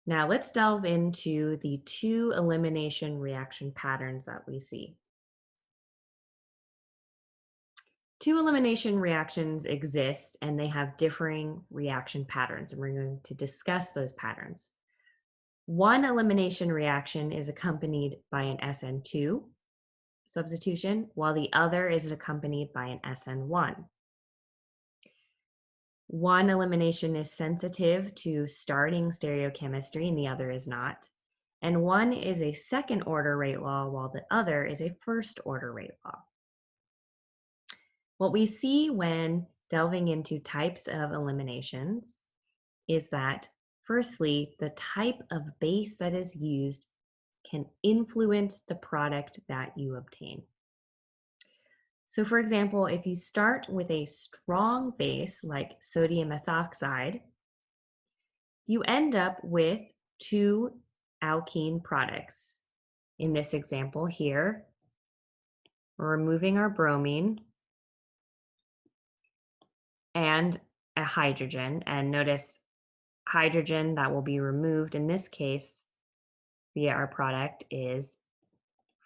Now let's delve into the two elimination reaction patterns that we see. Two elimination reactions exist and they have differing reaction patterns, and we're going to discuss those patterns. One elimination reaction is accompanied by an SN2 substitution, while the other is accompanied by an SN1. One elimination is sensitive to starting stereochemistry and the other is not. And one is a second order rate law while the other is a first order rate law. What we see when delving into types of eliminations is that, firstly, the type of base that is used can influence the product that you obtain. So, for example, if you start with a strong base like sodium ethoxide, you end up with two alkene products. In this example here, we're removing our bromine and a hydrogen. And notice hydrogen that will be removed in this case via our product is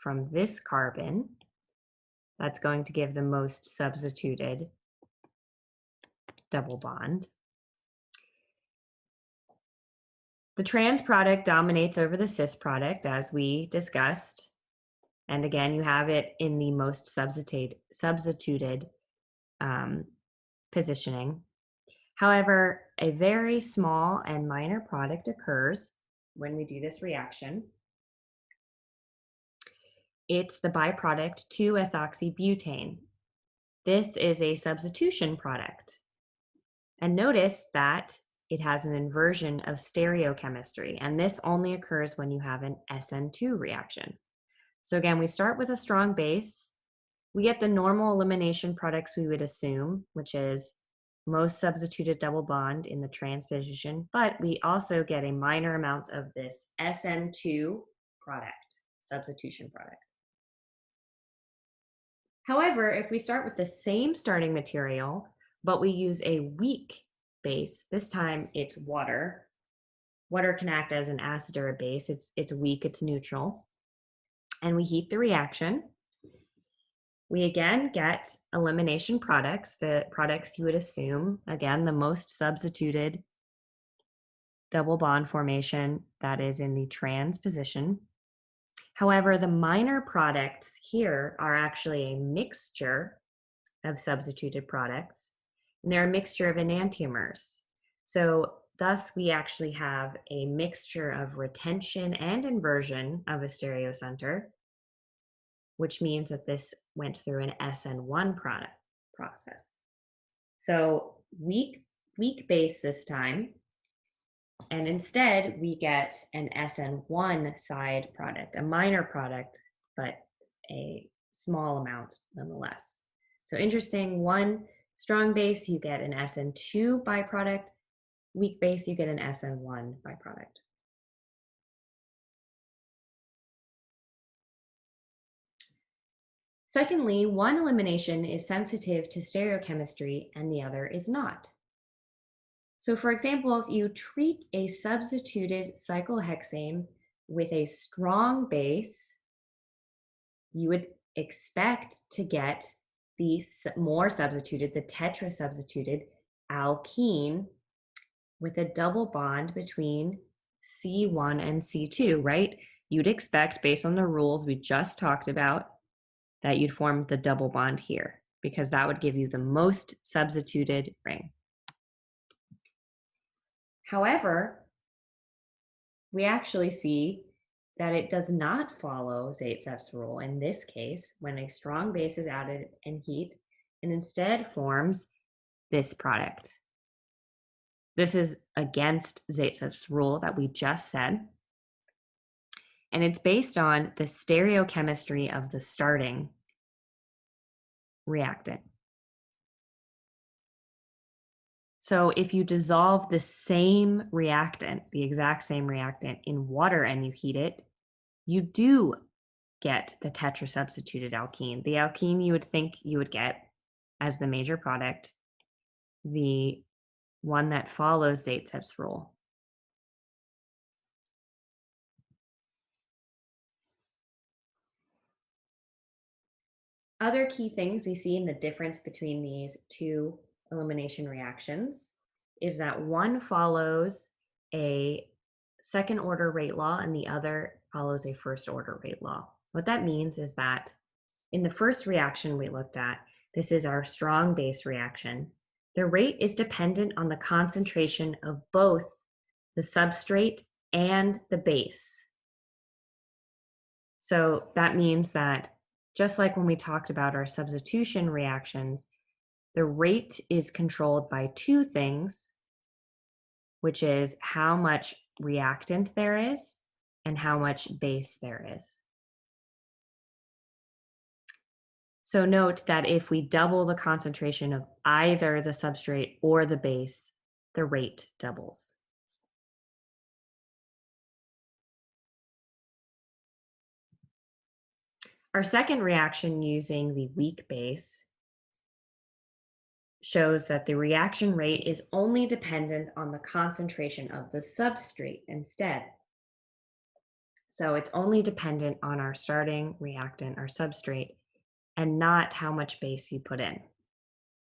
from this carbon. That's going to give the most substituted double bond. The trans product dominates over the cis product, as we discussed. And again, you have it in the most substituted positioning. However, a very small and minor product occurs when we do this reaction. It's the byproduct 2-ethoxybutane. This is a substitution product. And notice that it has an inversion of stereochemistry, and this only occurs when you have an SN2 reaction. So again, we start with a strong base. We get the normal elimination products we would assume, which is most substituted double bond in the trans position, but we also get a minor amount of this SN2 product, substitution product. However, if we start with the same starting material, but we use a weak base, this time it's water. Water can act as an acid or a base. It's weak, it's neutral. And we heat the reaction. We again get elimination products, the products you would assume, again, the most substituted double bond formation that is in the trans position. However, the minor products here are actually a mixture of substituted products, and they're a mixture of enantiomers. So thus, we actually have a mixture of retention and inversion of a stereocenter, which means that this went through an SN1 process. So weak base this time, and instead we get an SN1 side product, a minor product, but a small amount nonetheless. So interesting, one strong base, you get an SN2 byproduct, weak base, you get an SN1 byproduct. Secondly, one elimination is sensitive to stereochemistry and the other is not. So for example, if you treat a substituted cyclohexane with a strong base, you would expect to get the more substituted, the tetrasubstituted alkene with a double bond between C1 and C2, right? You'd expect, based on the rules we just talked about, that you'd form the double bond here, because that would give you the most substituted ring. However, we actually see that it does not follow Zaitsev's rule in this case when a strong base is added in heat and instead forms this product. This is against Zaitsev's rule that we just said. And it's based on the stereochemistry of the starting reactant. So if you dissolve the same reactant, the exact same reactant in water and you heat it, you do get the tetrasubstituted alkene. The alkene you would think you would get as the major product, the one that follows Zaitsev's rule. Other key things we see in the difference between these two elimination reactions is that one follows a second order rate law and the other follows a first order rate law. What that means is that in the first reaction we looked at, this is our strong base reaction. The rate is dependent on the concentration of both the substrate and the base. So that means that just like when we talked about our substitution reactions, the rate is controlled by two things, which is how much reactant there is and how much base there is. So note that if we double the concentration of either the substrate or the base, the rate doubles. Our second reaction using the weak base shows that the reaction rate is only dependent on the concentration of the substrate instead. So it's only dependent on our starting reactant, our substrate, and not how much base you put in.